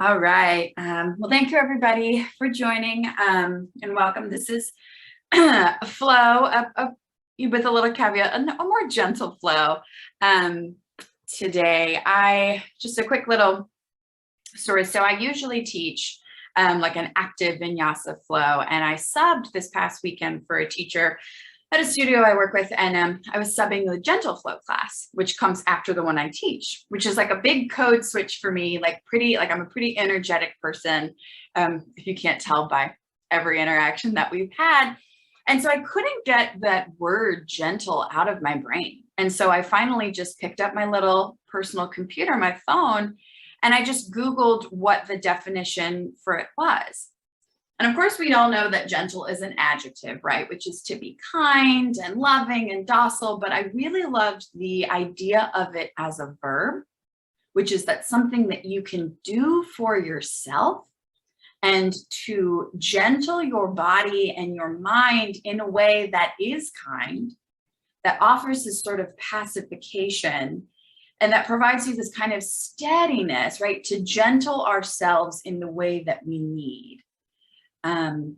All right. Well, thank you everybody for joining and welcome. This is a flow with a little caveat, a more gentle flow. Today, just a quick little story. So I usually teach like an active vinyasa flow, and I subbed this past weekend for a teacher at a studio I work with, and I was subbing the gentle flow class, which comes after the one I teach, which is like a big code switch for me, like I'm a pretty energetic person, if you can't tell by every interaction that we've had. And so I couldn't get that word gentle out of my brain. And so I finally just picked up my little personal computer, my phone, and I just Googled what the definition for it was. And of course, we all know that gentle is an adjective, right? Which is to be kind and loving and docile. But I really loved the idea of it as a verb, which is that something that you can do for yourself and to gentle your body and your mind in a way that is kind, that offers this sort of pacification, and that provides you this kind of steadiness, right? To gentle ourselves in the way that we need. And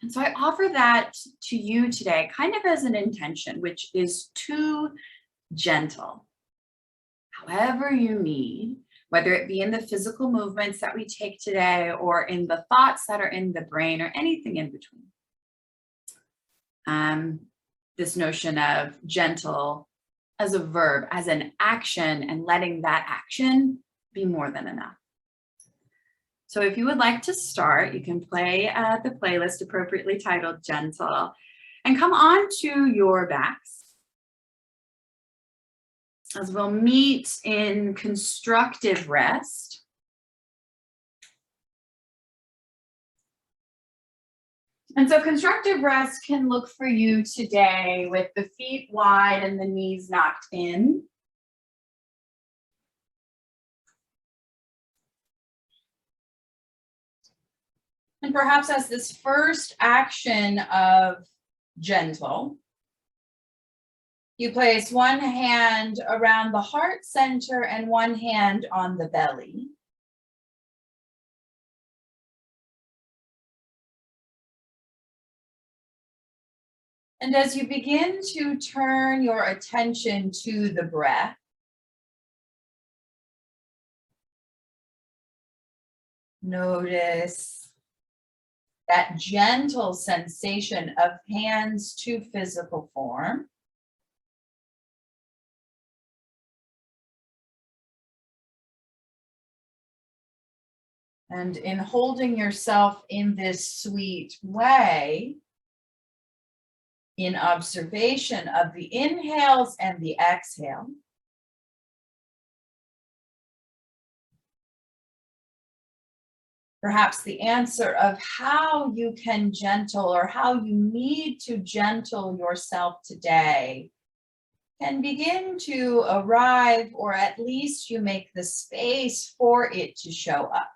so I offer that to you today, kind of as an intention, which is to gentle, however you need, whether it be in the physical movements that we take today or in the thoughts that are in the brain or anything in between. This notion of gentle as a verb, as an action, and letting that action be more than enough. So if you would like to start, you can play the playlist appropriately titled Gentle and come on to your backs as we'll meet in constructive rest. And so constructive rest can look for you today with the feet wide and the knees knocked in. And perhaps as this first action of gentle, you place one hand around the heart center and one hand on the belly. And as you begin to turn your attention to the breath, notice that gentle sensation of hands to physical form. And in holding yourself in this sweet way, in observation of the inhales and the exhale, perhaps the answer of how you can gentle or how you need to gentle yourself today can begin to arrive, or at least you make the space for it to show up.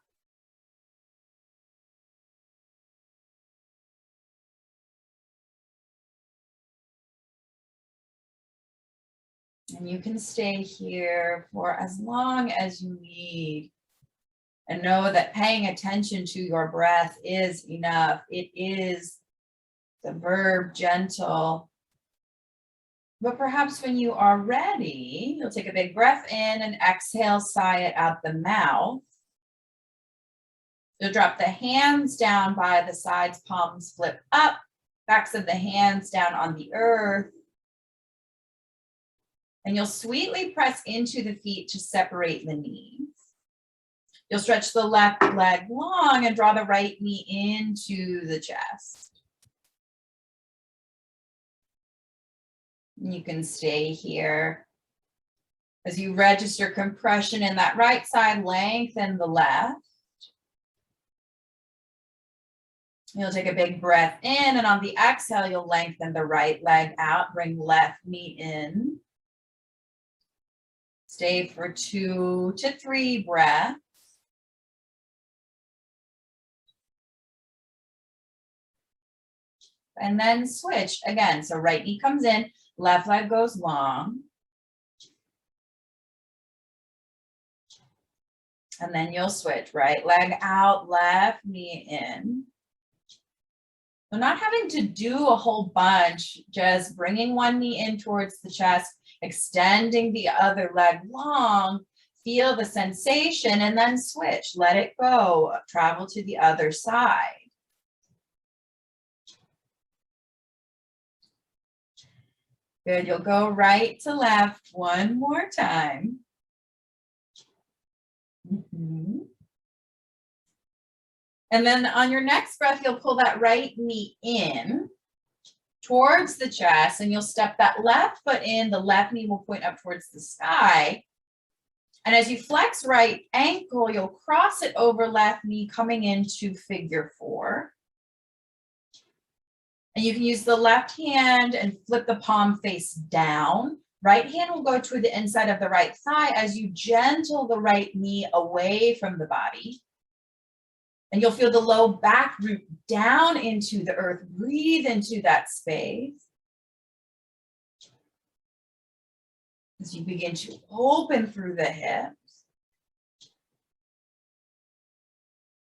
And you can stay here for as long as you need. And know that paying attention to your breath is enough. It is the verb gentle. But perhaps when you are ready, you'll take a big breath in and exhale, sigh it out the mouth. You'll drop the hands down by the sides, palms flip up, backs of the hands down on the earth. And you'll sweetly press into the feet to separate the knees. You'll stretch the left leg long and draw the right knee into the chest. You can stay here. As you register compression in that right side, lengthen the left. You'll take a big breath in, and on the exhale, you'll lengthen the right leg out, bring left knee in. Stay for 2 to 3 breaths. And then switch again. So right knee comes in, left leg goes long. And then you'll switch. Right leg out, left knee in. So not having to do a whole bunch, just bringing one knee in towards the chest, extending the other leg long, feel the sensation, and then switch. Let it go. Travel to the other side. Good. You'll go right to left one more time. And then on your next breath, you'll pull that right knee in towards the chest, and you'll step that left foot in. The left knee will point up towards the sky. And as you flex right ankle, you'll cross it over left knee, coming into figure 4. And you can use the left hand and flip the palm face down. Right hand will go to the inside of the right thigh as you gentle the right knee away from the body. And you'll feel the low back root down into the earth. Breathe into that space. As you begin to open through the hips.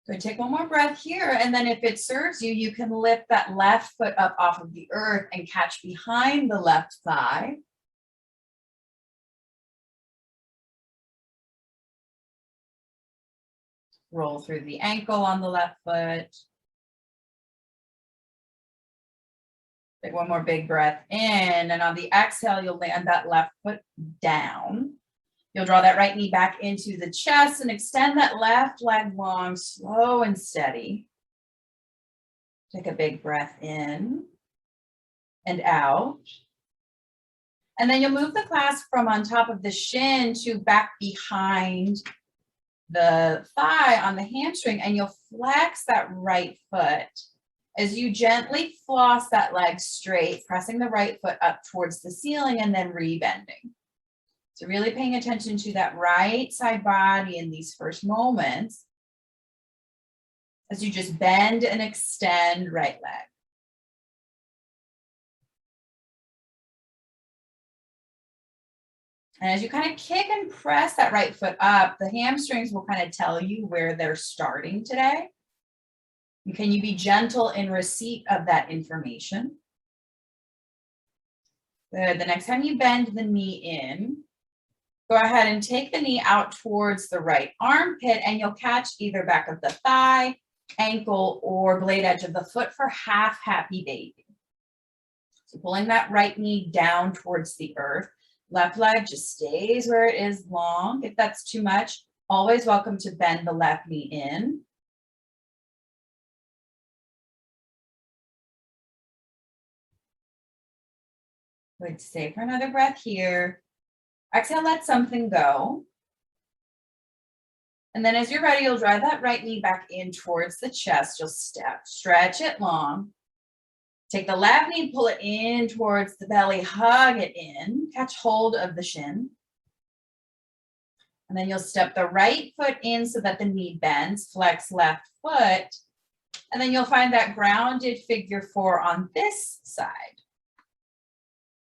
So take one more breath here, and then if it serves you, you can lift that left foot up off of the earth and catch behind the left thigh. Roll through the ankle on the left foot. Take one more big breath in, and on the exhale, you'll land that left foot down. You'll draw that right knee back into the chest and extend that left leg long, slow and steady. Take a big breath in and out. And then you'll move the clasp from on top of the shin to back behind the thigh on the hamstring, and you'll flex that right foot as you gently floss that leg straight, pressing the right foot up towards the ceiling and then rebending. So really paying attention to that right side body in these first moments as you just bend and extend right leg. And as you kind of kick and press that right foot up, the hamstrings will kind of tell you where they're starting today. And can you be gentle in receipt of that information? Good. The next time you bend the knee in, go ahead and take the knee out towards the right armpit, and you'll catch either back of the thigh, ankle, or blade edge of the foot for half happy baby. So pulling that right knee down towards the earth. Left leg just stays where it is long. If that's too much, always welcome to bend the left knee in. Good. Stay for another breath here. Exhale, let something go. And then as you're ready, you'll drive that right knee back in towards the chest. You'll stretch it long. Take the left knee, pull it in towards the belly, hug it in, catch hold of the shin. And then you'll step the right foot in so that the knee bends, flex left foot. And then you'll find that grounded figure 4 on this side.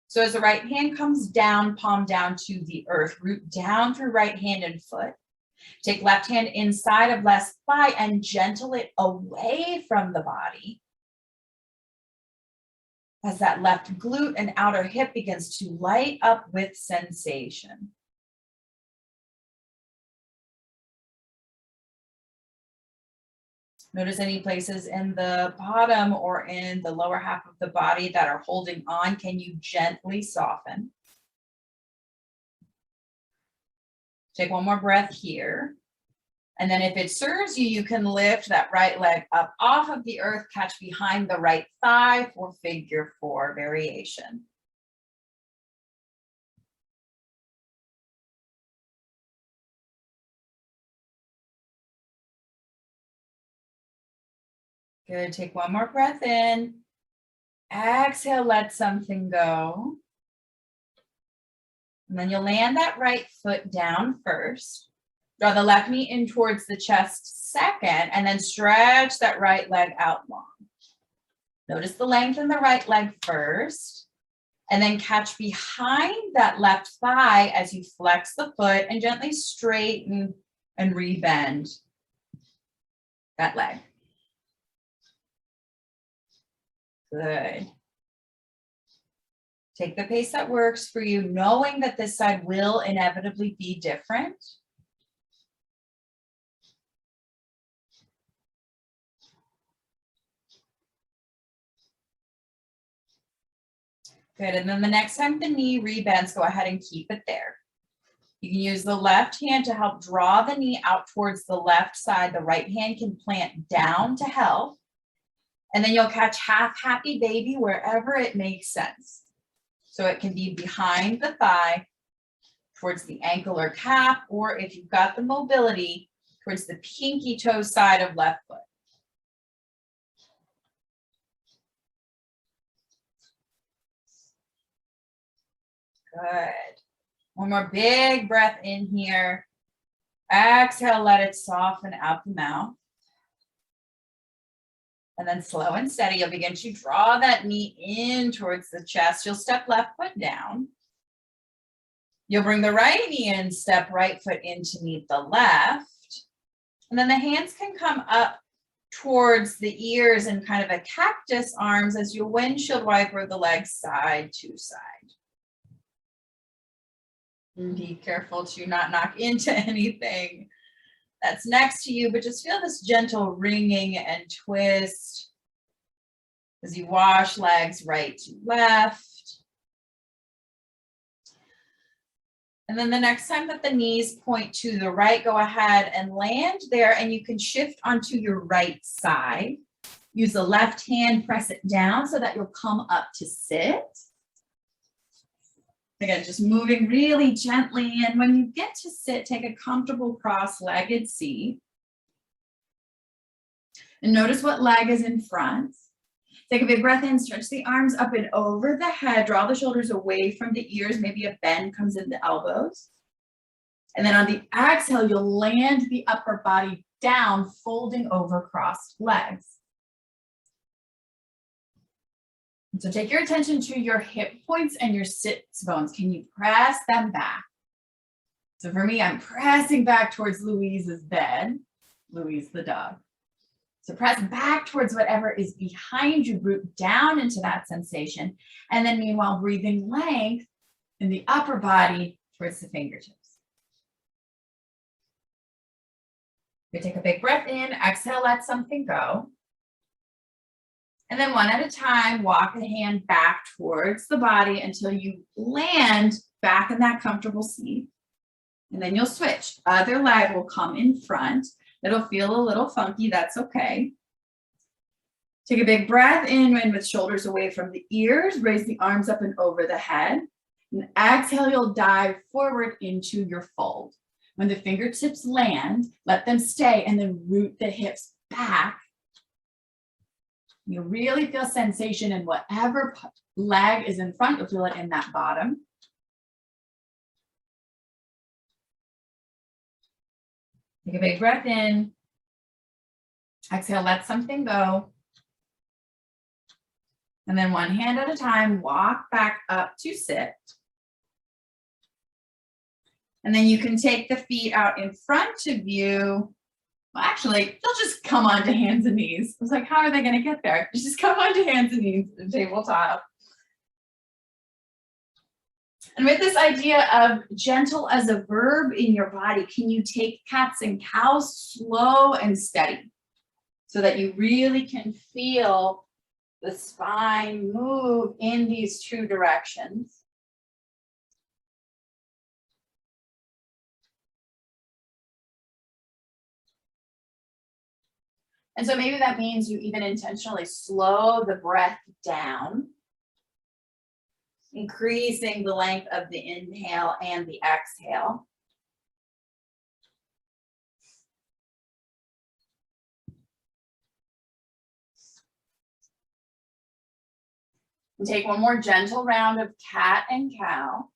So as the right hand comes down, palm down to the earth, root down through right hand and foot. Take left hand inside of left thigh and gentle it away from the body. As that left glute and outer hip begins to light up with sensation. Notice any places in the bottom or in the lower half of the body that are holding on. Can you gently soften? Take one more breath here. And then if it serves you, you can lift that right leg up off of the earth, catch behind the right thigh for figure 4 variation. Good. Take one more breath in. Exhale, let something go. And then you'll land that right foot down first. Draw the left knee in towards the chest second, and then stretch that right leg out long. Notice the length in the right leg first, and then catch behind that left thigh as you flex the foot and gently straighten and rebend that leg. Good. Take the pace that works for you, knowing that this side will inevitably be different. Good, and then the next time the knee rebends, go ahead and keep it there. You can use the left hand to help draw the knee out towards the left side. The right hand can plant down to help. And then you'll catch half happy baby wherever it makes sense. So it can be behind the thigh, towards the ankle or calf, or if you've got the mobility, towards the pinky toe side of left foot. Good. One more big breath in here. Exhale, let it soften out the mouth. And then slow and steady, you'll begin to draw that knee in towards the chest. You'll step left foot down. You'll bring the right knee in, step right foot in to meet the left. And then the hands can come up towards the ears in kind of a cactus arms as you windshield wiper the legs side to side. Be careful to not knock into anything that's next to you, but just feel this gentle ringing and twist as you wash legs right to left. And then the next time that the knees point to the right, go ahead and land there, and you can shift onto your right side. Use the left hand, press it down so that you'll come up to sit. Again, just moving really gently. And when you get to sit, take a comfortable cross-legged seat. And notice what leg is in front. Take a big breath in, stretch the arms up and over the head. Draw the shoulders away from the ears. Maybe a bend comes in the elbows. And then on the exhale, you'll land the upper body down, folding over crossed legs. So take your attention to your hip points and your sits bones. Can you press them back? So for me, I'm pressing back towards Louise's bed, Louise the dog. So press back towards whatever is behind you, root down into that sensation. And then meanwhile, breathing length in the upper body towards the fingertips. You take a big breath in, exhale, let something go. And then one at a time, walk the hand back towards the body until you land back in that comfortable seat. And then you'll switch. Other leg will come in front. It'll feel a little funky, that's okay. Take a big breath in with shoulders away from the ears. Raise the arms up and over the head. And exhale, you'll dive forward into your fold. When the fingertips land, let them stay and then root the hips back. You really feel sensation in whatever leg is in front. You'll feel it in that bottom. Take a big breath in. Exhale, let something go. And then one hand at a time, walk back up to sit. And then you can take the feet out in front of you. Well, actually, they'll just come onto hands and knees. I was like, how are they going to get there? Just come onto hands and knees at the tabletop. And with this idea of gentle as a verb in your body, can you take cats and cows slow and steady so that you really can feel the spine move in these two directions? And so maybe that means you even intentionally slow the breath down, increasing the length of the inhale and the exhale. And take one more gentle round of cat and cow.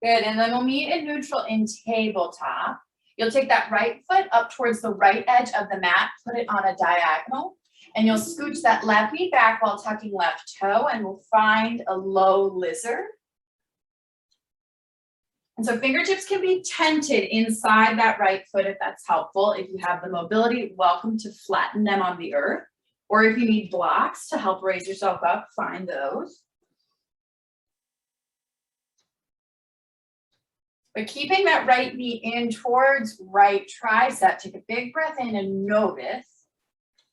Good, and then we'll meet in neutral in tabletop. You'll take that right foot up towards the right edge of the mat, put it on a diagonal, and you'll scooch that left knee back while tucking left toe, and we'll find a low lizard. And so fingertips can be tented inside that right foot if that's helpful. If you have the mobility, welcome to flatten them on the earth. Or if you need blocks to help raise yourself up, find those. But keeping that right knee in towards right tricep, take a big breath in and notice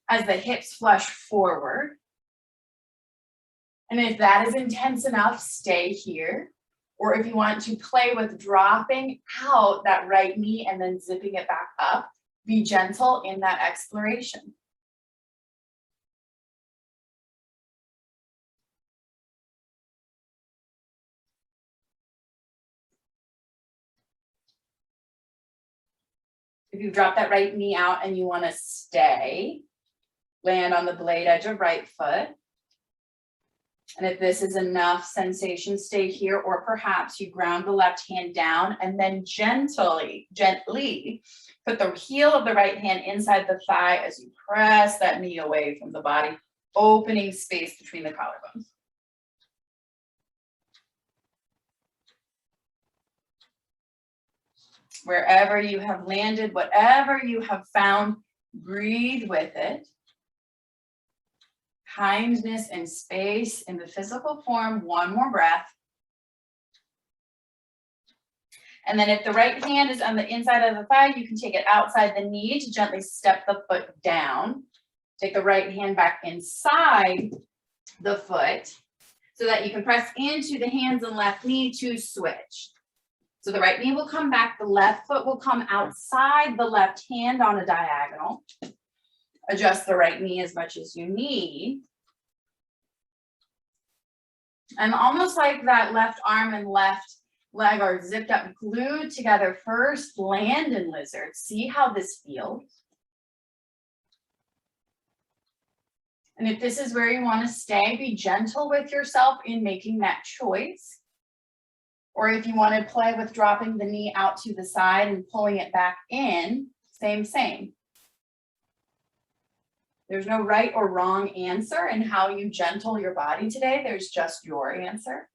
as the hips flush forward. And if that is intense enough, stay here. Or if you want to play with dropping out that right knee and then zipping it back up, be gentle in that exploration. If you drop that right knee out and you want to stay, land on the blade edge of right foot. And if this is enough sensation, stay here, or perhaps you ground the left hand down and then gently put the heel of the right hand inside the thigh as you press that knee away from the body, opening space between the collarbones. Wherever you have landed, whatever you have found, breathe with it. Kindness and space in the physical form. One more breath. And then if the right hand is on the inside of the thigh, you can take it outside the knee to gently step the foot down. Take the right hand back inside the foot so that you can press into the hands and left knee to switch. So the right knee will come back, the left foot will come outside the left hand on a diagonal. Adjust the right knee as much as you need. And almost like that left arm and left leg are zipped up, glued together first, land in lizard. See how this feels. And if this is where you want to stay, be gentle with yourself in making that choice. Or if you want to play with dropping the knee out to the side and pulling it back in, same. There's no right or wrong answer in how you gentle your body today. There's just your answer.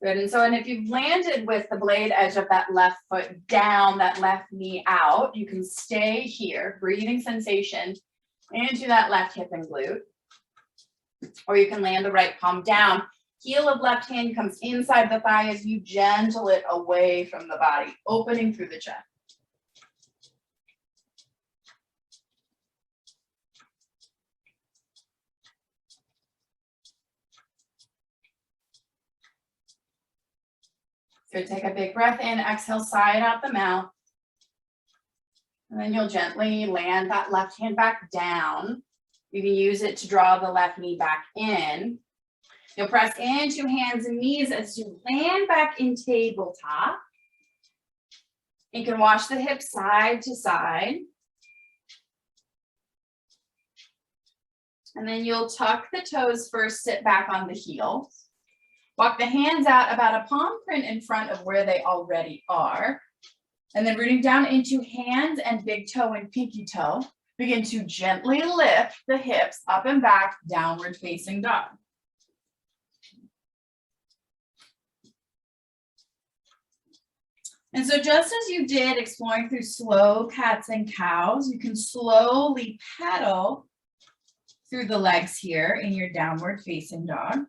Good, and if you've landed with the blade edge of that left foot down, that left knee out, you can stay here, breathing sensation into that left hip and glute. Or you can land the right palm down. Heel of left hand comes inside the thigh as you gentle it away from the body, opening through the chest. So take a big breath in, exhale, sigh it out the mouth. And then you'll gently land that left hand back down. You can use it to draw the left knee back in. You'll press into hands and knees as you land back in tabletop. You can wash the hips side to side. And then you'll tuck the toes first, sit back on the heels. Walk the hands out about a palm print in front of where they already are. And then rooting down into hands and big toe and pinky toe. Begin to gently lift the hips up and back, downward facing dog. And so just as you did exploring through slow cats and cows, you can slowly pedal through the legs here in your downward facing dog.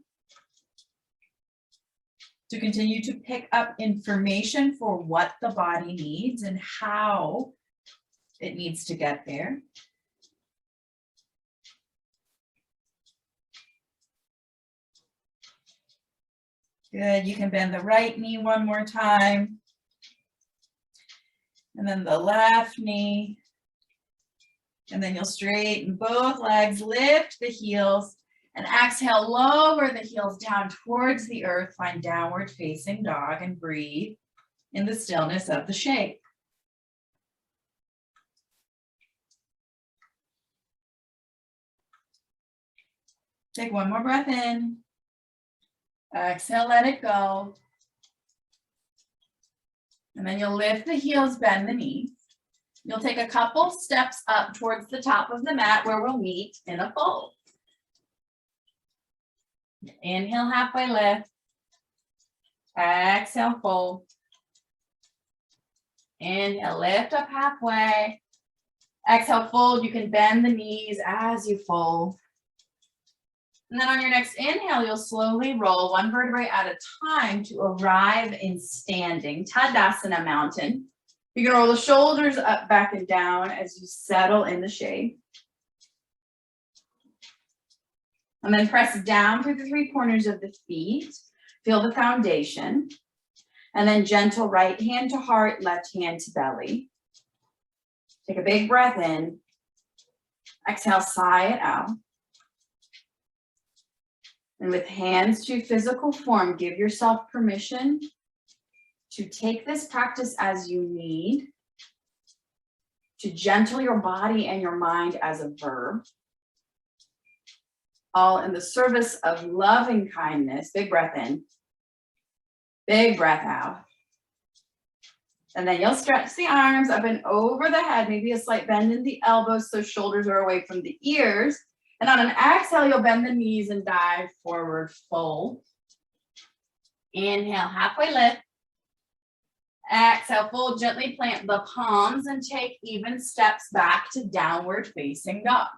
To continue to pick up information for what the body needs and how it needs to get there. Good, you can bend the right knee one more time. And then the left knee. And then you'll straighten both legs, lift the heels, and exhale, lower the heels down towards the earth, find downward facing dog, and breathe in the stillness of the shape. Take one more breath in. Exhale, let it go. And then you'll lift the heels, bend the knees. You'll take a couple steps up towards the top of the mat where we'll meet in a fold. Inhale, halfway lift. Exhale, fold. Inhale, lift up halfway. Exhale, fold. You can bend the knees as you fold. And then on your next inhale, you'll slowly roll one vertebrae at a time to arrive in standing, Tadasana mountain. You're gonna roll the shoulders up, back, and down as you settle in the shade. And then press down through the three corners of the feet. Feel the foundation. And then gentle right hand to heart, left hand to belly. Take a big breath in. Exhale, sigh it out. And with hands to physical form, give yourself permission to take this practice as you need, to gentle your body and your mind as a verb, all in the service of loving kindness. Big breath in, big breath out. And then you'll stretch the arms up and over the head, maybe a slight bend in the elbows so shoulders are away from the ears. And on an exhale, you'll bend the knees and dive forward, fold. Inhale, halfway lift. Exhale, fold, gently plant the palms and take even steps back to downward facing dog.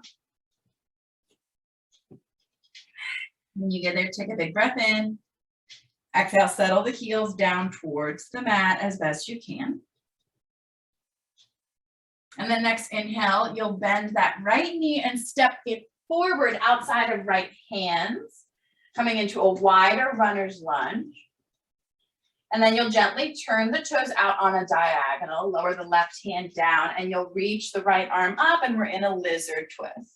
When you get there, take a big breath in. Exhale, settle the heels down towards the mat as best you can. And then next inhale, you'll bend that right knee and step it forward outside of right hands, coming into a wider runner's lunge. And then you'll gently turn the toes out on a diagonal, lower the left hand down, and you'll reach the right arm up, and we're in a lizard twist.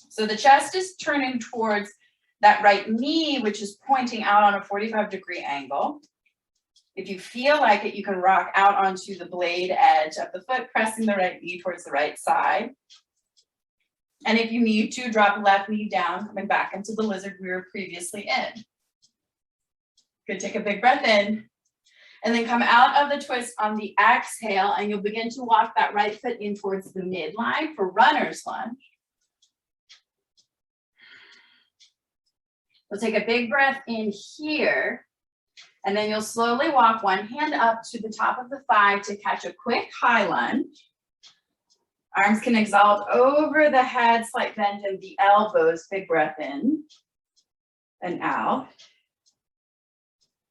So the chest is turning towards that right knee, which is pointing out on a 45-degree angle. If you feel like it, you can rock out onto the blade edge of the foot, pressing the right knee towards the right side. And if you need to, drop left knee down, coming back into the lizard we were previously in. Good, take a big breath in. And then come out of the twist on the exhale, and you'll begin to walk that right foot in towards the midline for runner's lunge. We'll take a big breath in here, and then you'll slowly walk one hand up to the top of the thigh to catch a quick high lunge. Arms can exalt over the head, slight bend in the elbows, big breath in and out.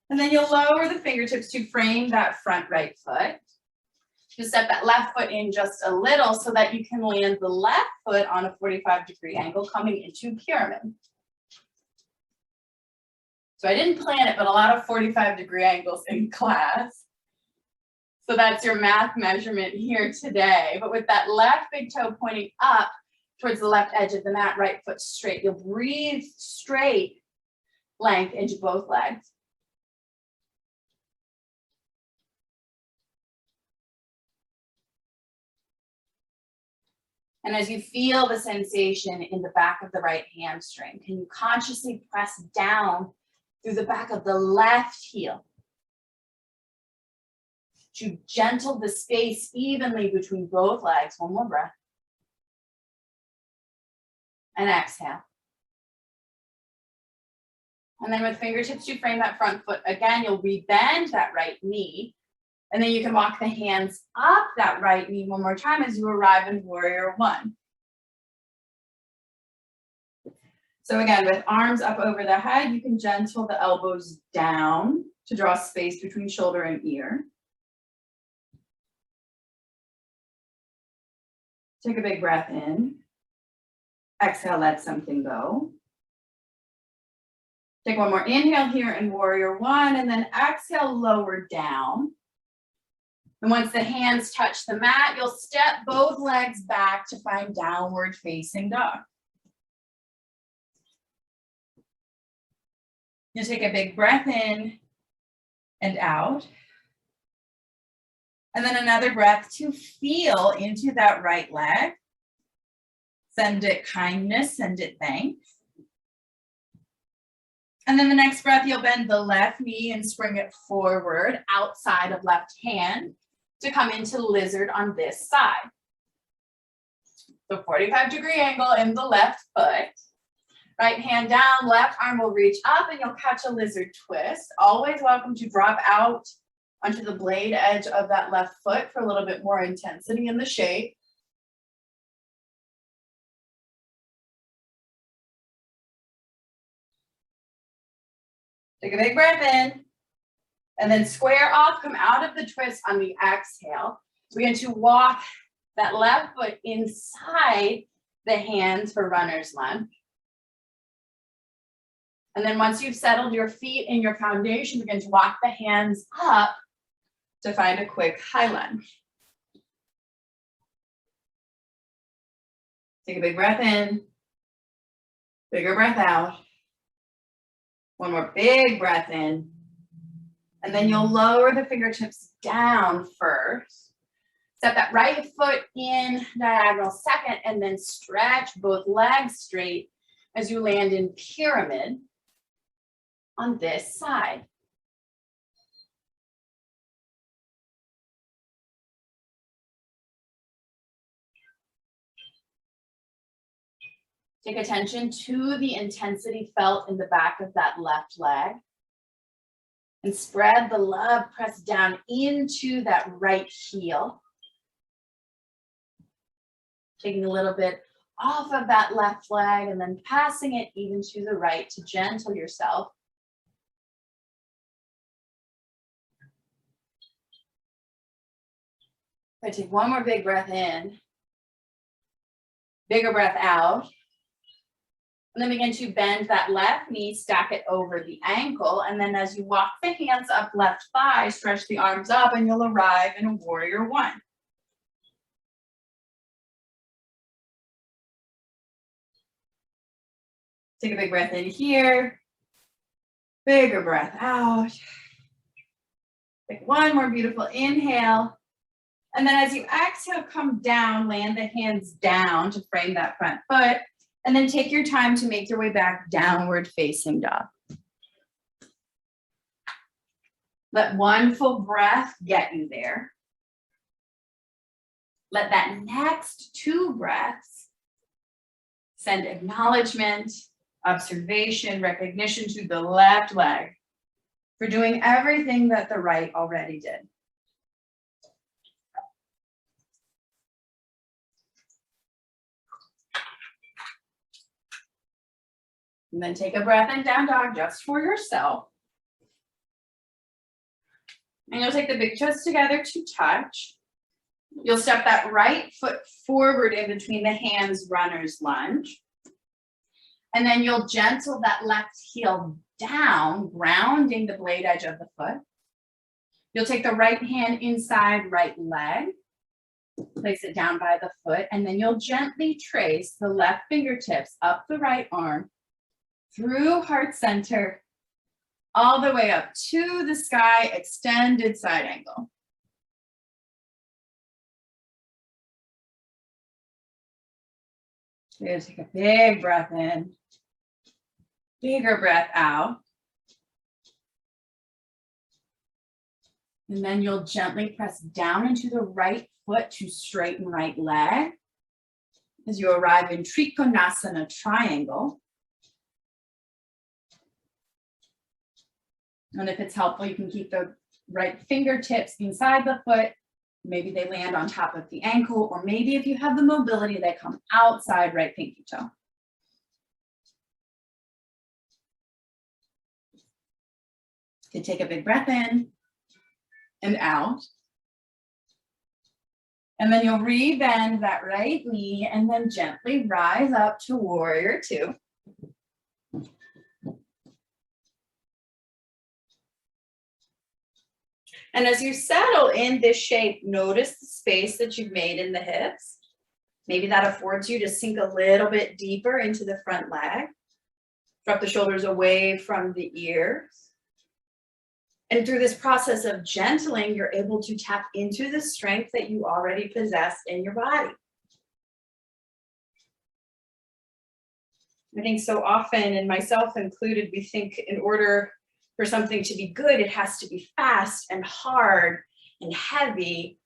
And then you'll lower the fingertips to frame that front right foot. Just step that left foot in just a little so that you can land the left foot on a 45-degree angle coming into pyramid. So I didn't plan it, but a lot of 45-degree angles in class. So that's your math measurement here today. But with that left big toe pointing up towards the left edge of the mat, right foot straight, you'll breathe straight length into both legs. And as you feel the sensation in the back of the right hamstring, can you consciously press down through the back of the left heel to gentle the space evenly between both legs? One more breath. And exhale. And then with fingertips, you frame that front foot. Again, you'll rebend that right knee. And then you can walk the hands up that right knee one more time as you arrive in warrior one. So again, with arms up over the head, you can gentle the elbows down to draw space between shoulder and ear. Take a big breath in. Exhale, let something go. Take one more inhale here in warrior one, and then exhale, lower down. And once the hands touch the mat, you'll step both legs back to find downward facing dog. You take a big breath in and out. And then another breath to feel into that right leg. Send it kindness, send it thanks. And then the next breath, you'll bend the left knee and spring it forward outside of left hand to come into lizard on this side. So 45-degree angle in the left foot. Right hand down, left arm will reach up and you'll catch a lizard twist. Always welcome to drop out onto the blade edge of that left foot for a little bit more intensity in the shape. Take a big breath in, and then square off, come out of the twist on the exhale. We're going to walk that left foot inside the hands for runner's lunge. And then once you've settled your feet in your foundation, we're going to walk the hands up to find a quick high lunge. Take a big breath in, bigger breath out. One more big breath in, and then you'll lower the fingertips down first. Step that right foot in diagonal second, and then stretch both legs straight as you land in pyramid on this side. Take attention to the intensity felt in the back of that left leg. And spread the love, press down into that right heel. Taking a little bit off of that left leg and then passing it even to the right to gentle yourself. I take one more big breath in, bigger breath out. And then begin to bend that left knee, stack it over the ankle. And then as you walk the hands up left thigh, stretch the arms up and you'll arrive in a warrior one. Take a big breath in here, bigger breath out. Take one more beautiful inhale. And then as you exhale, come down, land the hands down to frame that front foot. And then take your time to make your way back downward facing dog. Let one full breath get you there. Let that next two breaths send acknowledgement, observation, recognition to the left leg for doing everything that the right already did. And then take a breath in, down dog, just for yourself. And you'll take the big toes together to touch. You'll step that right foot forward in between the hands, runner's lunge. And then you'll gentle that left heel down, grounding the blade edge of the foot. You'll take the right hand inside right leg, place it down by the foot, and then you'll gently trace the left fingertips up the right arm, through heart center, all the way up to the sky, extended side angle. So you take a big breath in, bigger breath out. And then you'll gently press down into the right foot to straighten right leg as you arrive in Trikonasana triangle. And if it's helpful, you can keep the right fingertips inside the foot. Maybe they land on top of the ankle, or maybe if you have the mobility, they come outside right pinky toe. You can take a big breath in and out. And then you'll re-bend that right knee and then gently rise up to warrior two. And as you settle in this shape, notice the space that you've made in the hips. Maybe that affords you to sink a little bit deeper into the front leg. Drop the shoulders away from the ears. And through this process of gentling, you're able to tap into the strength that you already possess in your body. I think so often, and myself included, we think in order for something to be good, it has to be fast and hard and heavy.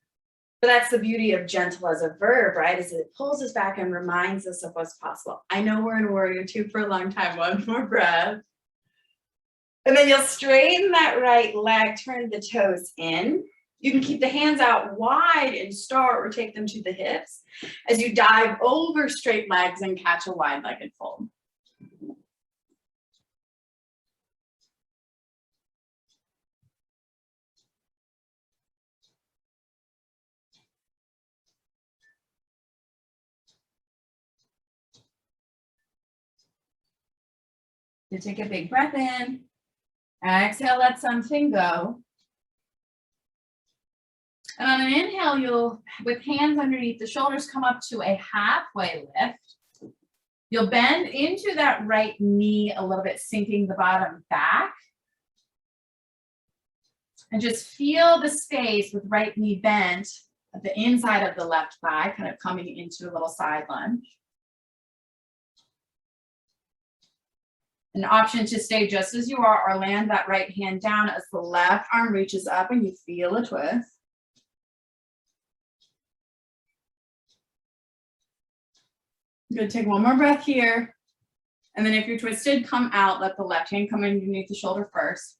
But that's the beauty of gentle as a verb, right? Is it pulls us back and reminds us of what's possible. I know we're in warrior two for a long time. One more breath. And then you'll straighten that right leg, turn the toes in. You can keep the hands out wide and start or take them to the hips as you dive over straight legs and catch a wide-legged fold. You take a big breath in. Exhale, let something go. And on an inhale, you'll, with hands underneath the shoulders, come up to a halfway lift. You'll bend into that right knee a little bit, sinking the bottom back. And just feel the space with right knee bent at the inside of the left thigh, kind of coming into a little side lunge. An option to stay just as you are or land that right hand down as the left arm reaches up and you feel a twist. Good, take one more breath here. And then if you're twisted, come out, let the left hand come underneath the shoulder first.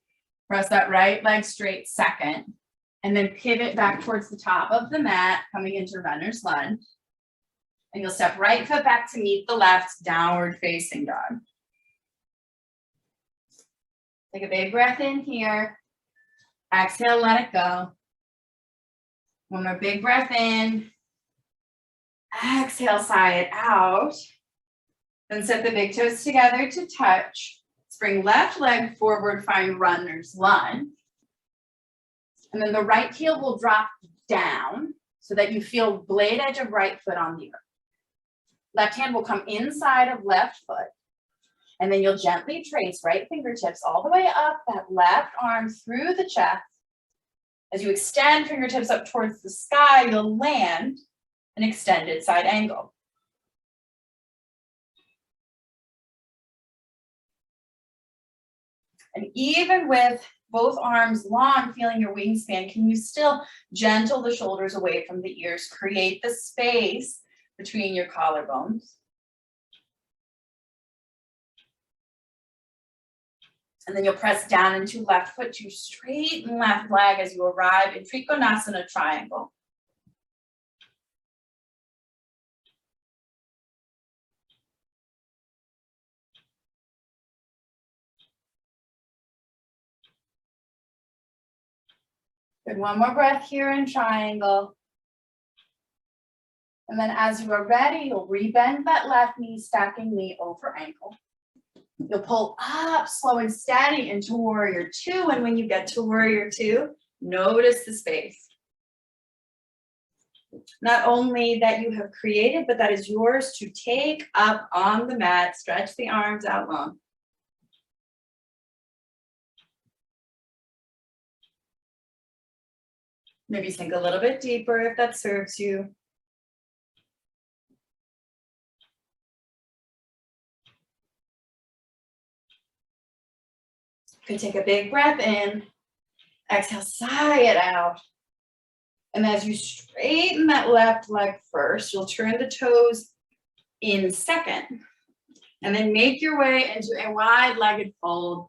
Press that right leg straight second. And then pivot back towards the top of the mat, coming into runner's lunge. And you'll step right foot back to meet the left, downward facing dog. Take a big breath in here. Exhale, let it go. One more big breath in. Exhale, sigh it out. Then set the big toes together to touch. Spring left leg forward, find runner's lunge. And then the right heel will drop down so that you feel blade edge of right foot on the earth. Left hand will come inside of left foot. And then you'll gently trace right fingertips all the way up that left arm through the chest. As you extend fingertips up towards the sky, you'll land an extended side angle. And even with both arms long, feeling your wingspan, can you still gentle the shoulders away from the ears, create the space between your collarbones. And then you'll press down into left foot to straighten left leg as you arrive in Trikonasana triangle. Good, one more breath here in triangle. And then as you are ready, you'll rebend that left knee, stacking knee over ankle. You'll pull up, slow and steady into warrior two. And when you get to warrior two, notice the space. Not only that you have created, but that is yours to take up on the mat. Stretch the arms out long. Maybe sink a little bit deeper if that serves you. You can take a big breath in, exhale, sigh it out. And as you straighten that left leg first, you'll turn the toes in second. And then make your way into a wide-legged fold,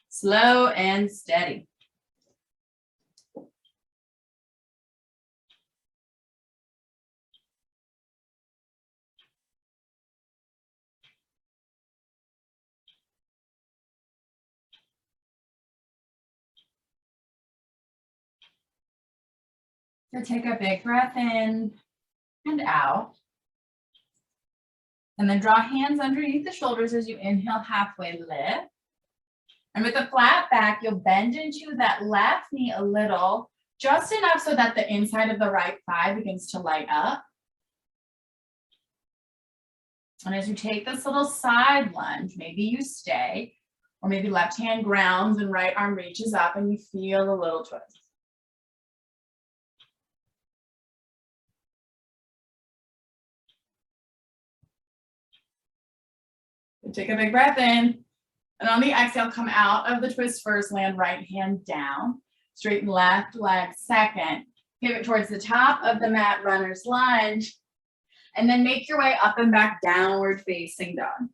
slow and steady. So take a big breath in and out. And then draw hands underneath the shoulders as you inhale, halfway lift. And with a flat back, you'll bend into that left knee a little, just enough so that the inside of the right thigh begins to light up. And as you take this little side lunge, maybe you stay, or maybe left hand grounds and right arm reaches up and you feel a little twist. Take a big breath in. And on the exhale, come out of the twist first, land right hand down. Straighten left leg second. Pivot towards the top of the mat, runner's lunge. And then make your way up and back, downward facing dog.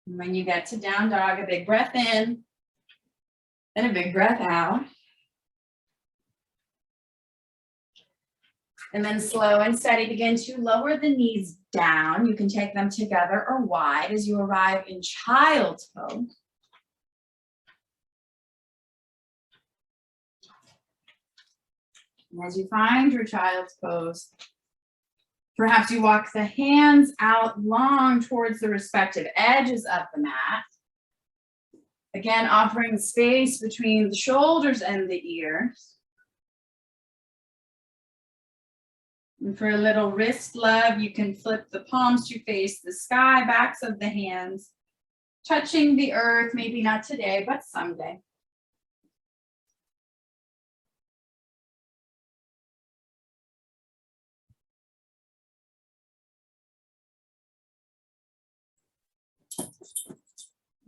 And when you get to down dog, a big breath in. And a big breath out. And then slow and steady, begin to lower the knees down. You can take them together or wide as you arrive in child's pose. And as you find your child's pose, perhaps you walk the hands out long towards the respective edges of the mat. Again, offering space between the shoulders and the ears. And for a little wrist love, you can flip the palms to face the sky, backs of the hands, touching the earth, maybe not today, but someday.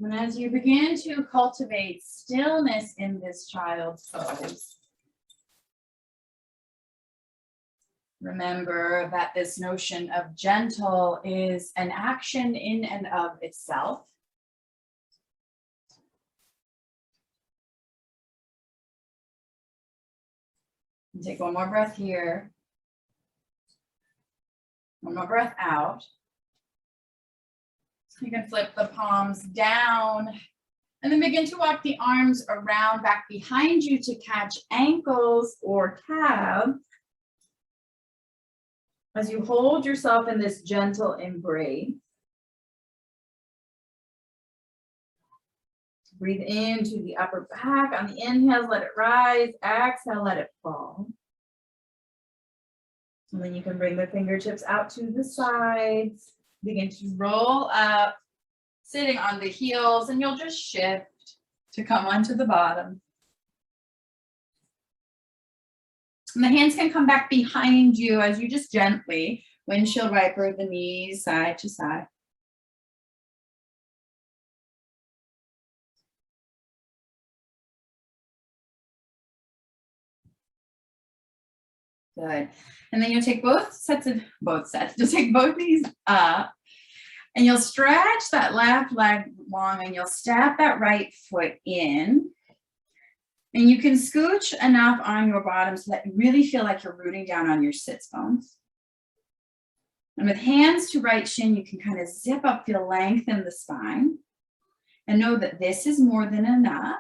And as you begin to cultivate stillness in this child's pose, remember that this notion of gentle is an action in and of itself. And take one more breath here. One more breath out. You can flip the palms down and then begin to walk the arms around back behind you to catch ankles or calves. As you hold yourself in this gentle embrace, breathe into the upper back. On the inhale, let it rise. Exhale, let it fall. And then you can bring the fingertips out to the sides. Begin to roll up, sitting on the heels, and you'll just shift to come onto the bottom. And the hands can come back behind you as you just gently windshield wiper the knees side to side. Good. And then you'll take you'll take both knees up and you'll stretch that left leg long and you'll step that right foot in. And you can scooch enough on your bottom so that you really feel like you're rooting down on your sits bones. And with hands to right shin, you can kind of zip up, feel length in the spine. And know that this is more than enough.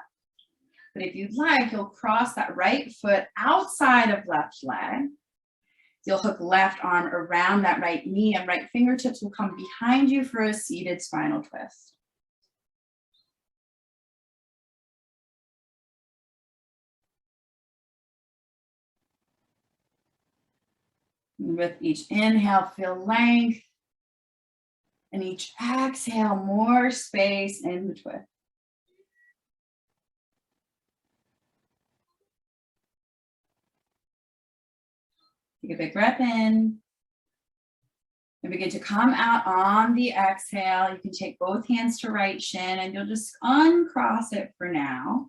But if you'd like, you'll cross that right foot outside of left leg. You'll hook left arm around that right knee and right fingertips will come behind you for a seated spinal twist. And with each inhale, feel length. And each exhale, more space in the twist. Take a big breath in. And begin to come out on the exhale. You can take both hands to right shin and you'll just uncross it for now.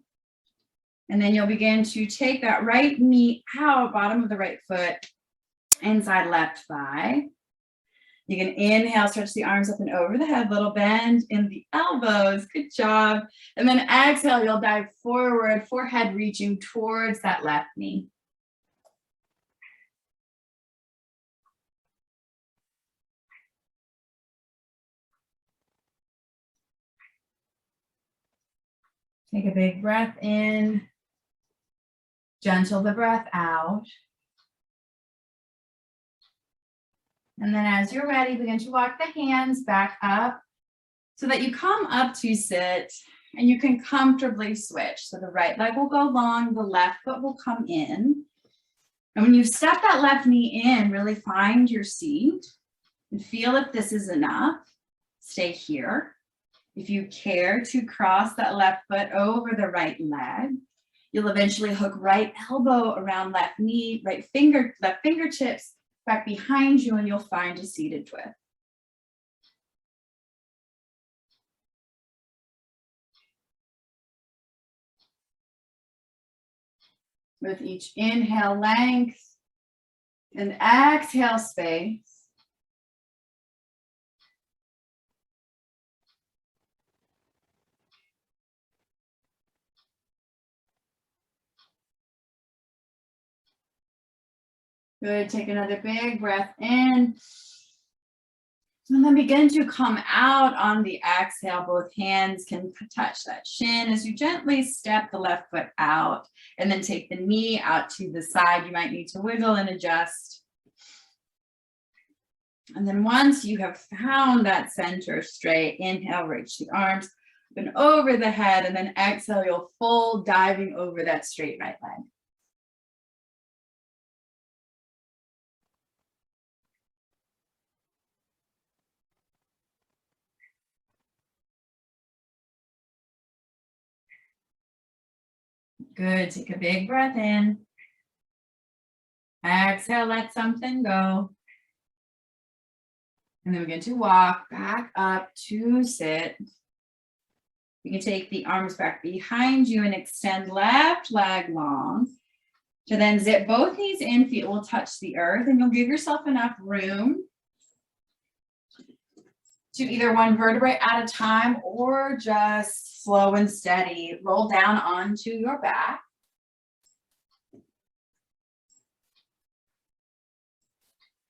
And then you'll begin to take that right knee out, bottom of the right foot, inside left thigh. You can inhale, stretch the arms up and over the head, little bend in the elbows. Good job. And then exhale, you'll dive forward, forehead reaching towards that left knee. Take a big breath in, gentle the breath out. And then as you're ready, begin to walk the hands back up so that you come up to sit and you can comfortably switch. So the right leg will go long, the left foot will come in. And when you step that left knee in, really find your seat and feel if this is enough. Stay here. If you care to cross that left foot over the right leg, you'll eventually hook right elbow around left knee, left fingertips back behind you, and you'll find a seated twist. With each inhale, length, and exhale, space. Good. Take another big breath in. And then begin to come out on the exhale. Both hands can touch that shin as you gently step the left foot out and then take the knee out to the side. You might need to wiggle and adjust. And then once you have found that center straight, inhale, reach the arms up and over the head, and then exhale, you'll fold, diving over that straight right leg. Good. Take a big breath in. Exhale, let something go. And then we're going to walk back up to sit. You can take the arms back behind you and extend left leg long. To then zip both knees in, feet will touch the earth, and you'll give yourself enough room to either one vertebrae at a time or just slow and steady. Roll down onto your back.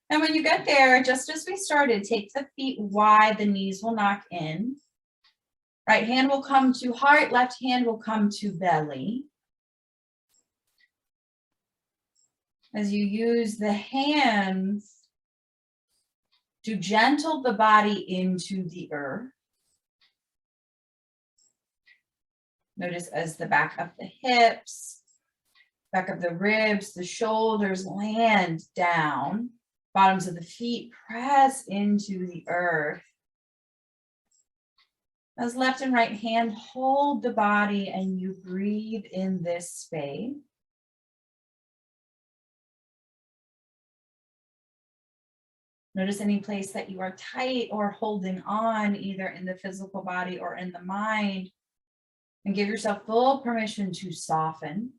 And when you get there, just as we started, take the feet wide, the knees will knock in. Right hand will come to heart, left hand will come to belly. As you use the hands to gentle the body into the earth. Notice as the back of the hips, back of the ribs, the shoulders land down. Bottoms of the feet press into the earth. As left and right hand hold the body and you breathe in this space. Notice any place that you are tight or holding on, either in the physical body or in the mind, and give yourself full permission to soften.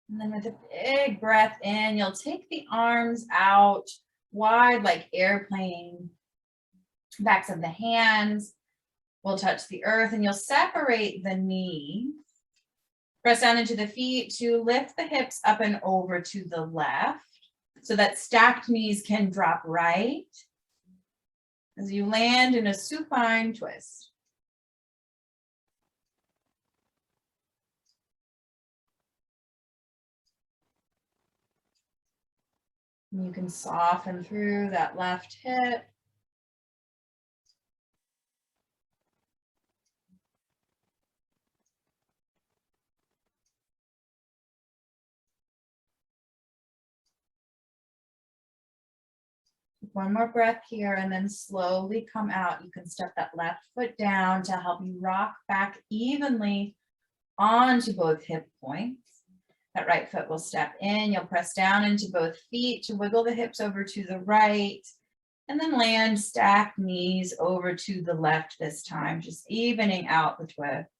And then with a big breath in, you'll take the arms out wide like airplane. Backs of the hands will touch the earth, and you'll separate the knees. Press down into the feet to lift the hips up and over to the left so that stacked knees can drop right as you land in a supine twist. You can soften through that left hip. One more breath here and then slowly come out. You can step that left foot down to help you rock back evenly onto both hip points. That right foot will step in. You'll press down into both feet to wiggle the hips over to the right and then land stacked knees over to the left this time, just evening out the twist.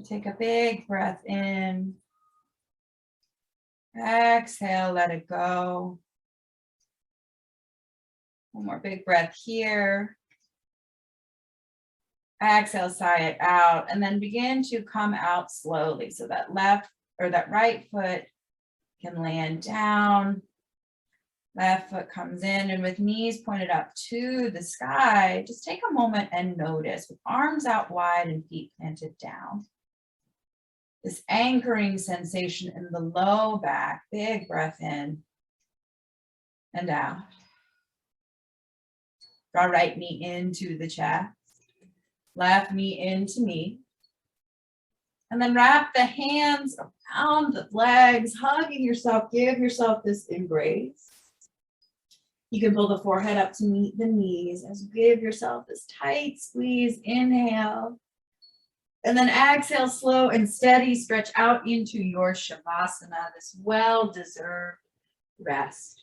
Take a big breath in. Exhale, let it go. One more big breath here. Exhale, sigh it out, and then begin to come out slowly. So that left or that right foot can land down. Left foot comes in, and with knees pointed up to the sky, just take a moment and notice with arms out wide and feet planted down. This anchoring sensation in the low back. Big breath in and out. Draw right knee into the chest, left knee into knee. And then wrap the hands around the legs, hugging yourself. Give yourself this embrace. You can pull the forehead up to meet the knees as you give yourself this tight squeeze. Inhale. And then exhale, slow and steady, stretch out into your Shavasana, this well-deserved rest.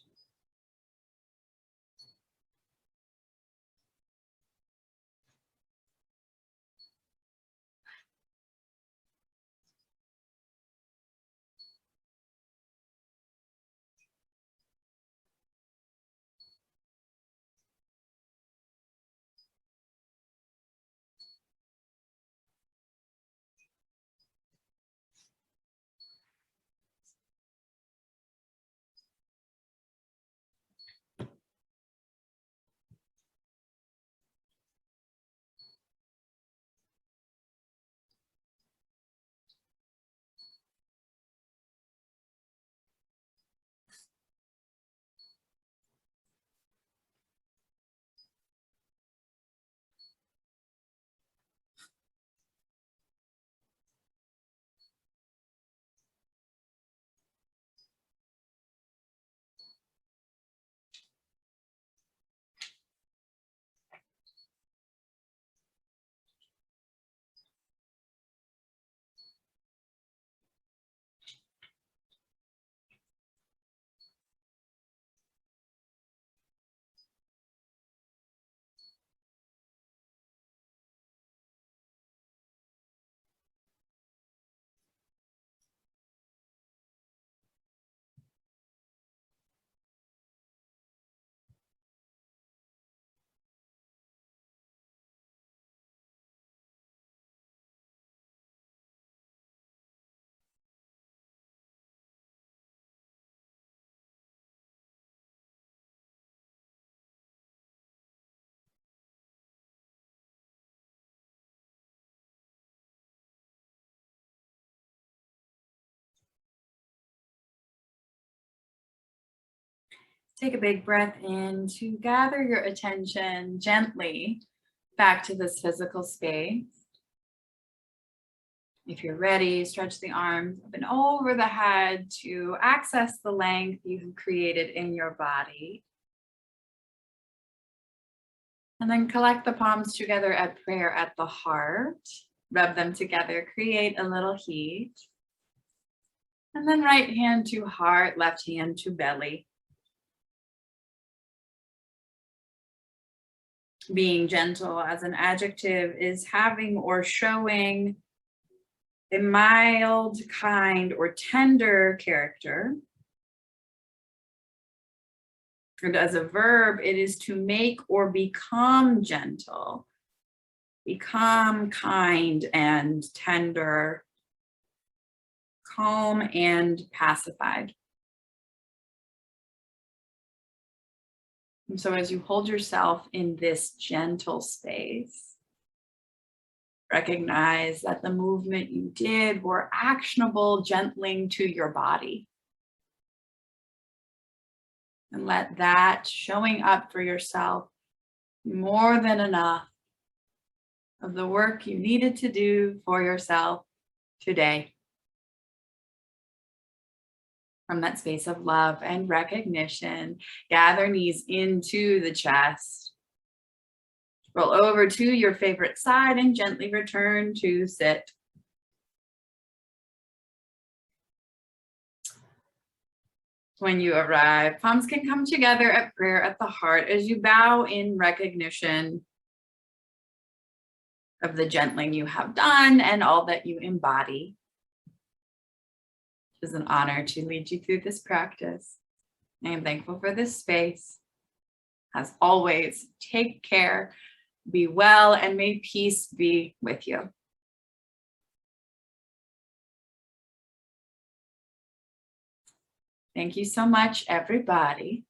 Take a big breath in to gather your attention gently back to this physical space. If you're ready, stretch the arms up and over the head to access the length you've created in your body. And then collect the palms together at prayer at the heart. Rub them together, create a little heat. And then right hand to heart, left hand to belly. Being gentle as an adjective is having or showing a mild, kind, or tender character. And as a verb, it is to make or become gentle, become kind and tender, calm and pacified. And so as you hold yourself in this gentle space, recognize that the movement you did were actionable, gentling to your body. And let that showing up for yourself be more than enough of the work you needed to do for yourself today. From that space of love and recognition, gather knees into the chest. Roll over to your favorite side and gently return to sit. When you arrive, palms can come together at prayer at the heart as you bow in recognition of the gentling you have done and all that you embody. It is an honor to lead you through this practice. I am thankful for this space. As always, take care, be well, and may peace be with you. Thank you so much, everybody.